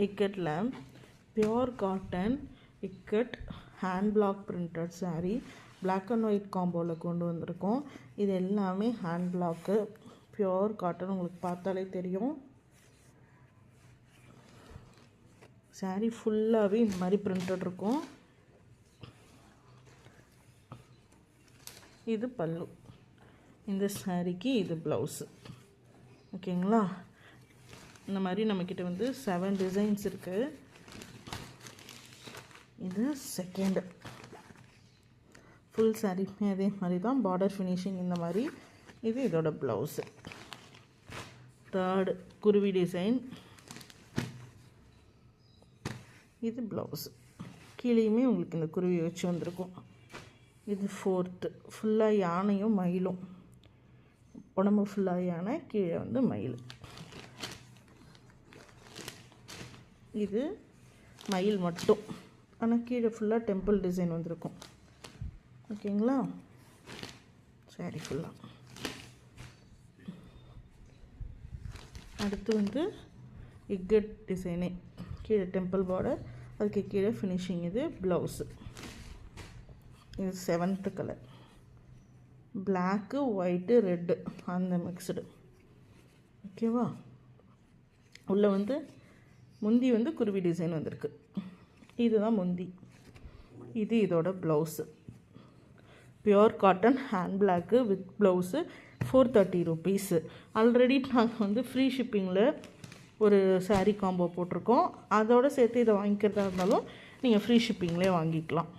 இக்கட்டில் pure cotton ikat hand block printed saree black and white காம்போவில் கொண்டு வந்திருக்கோம். இது எல்லாமே ஹேண்ட் பிளாக்கு பியோர் காட்டன், உங்களுக்கு பார்த்தாலே தெரியும். saree ஃபுல்லாகவே இந்த மாதிரி பிரிண்டட் இருக்கும். இது பல்லு, இந்த சாரிக்கு இது ப்ளவுஸு. ஓகேங்களா? இந்த மாதிரி நம்மக்கிட்ட வந்து 7 டிசைன்ஸ் இருக்குது. இது செகண்டு ஃபுல் சாரியுமே அதே மாதிரி தான், பார்டர் ஃபினிஷிங் இந்த மாதிரி. இது இதோட ப்ளவுஸு. தேர்டு குருவி டிசைன், இது ப்ளவுஸு. கீழேயுமே உங்களுக்கு இந்த குருவி வச்சு வந்திருக்கும். இது ஃபோர்த்து, ஃபுல்லாக யானையும் மயிலும், உடம்பு ஃபுல்லாக யானை, கீழே வந்து மயில். இது மயில் மட்டும், ஆனால் கீழே ஃபுல்லாக டெம்பிள் டிசைன் வந்திருக்கும். ஓகேங்களா? சரி, ஃபுல்லாக. அடுத்து வந்து இக்கட் டிசைனே, கீழே டெம்பிள் பார்டர், அதுக்கு கீழே ஃபினிஷிங். இது ப்ளவுஸு. இது 7th colour, black white red அந்த மிக்சடு. ஓகேவா? உள்ளே வந்து முந்தி வந்து குருவி டிசைன் வந்திருக்கு. இதுதான் முந்தி. இது இதோட blouse. Pure cotton hand block with blouse 430 rupees. Already நாங்கள் வந்து ஃப்ரீ ஷிப்பிங்கில் ஒரு saree காம்போ போட்டிருக்கோம். அதோடு சேர்த்து இதை வாங்கிக்கிறதா இருந்தாலும் நீங்கள் ஃப்ரீ ஷிப்பிங்லேயே வாங்கிக்கலாம்.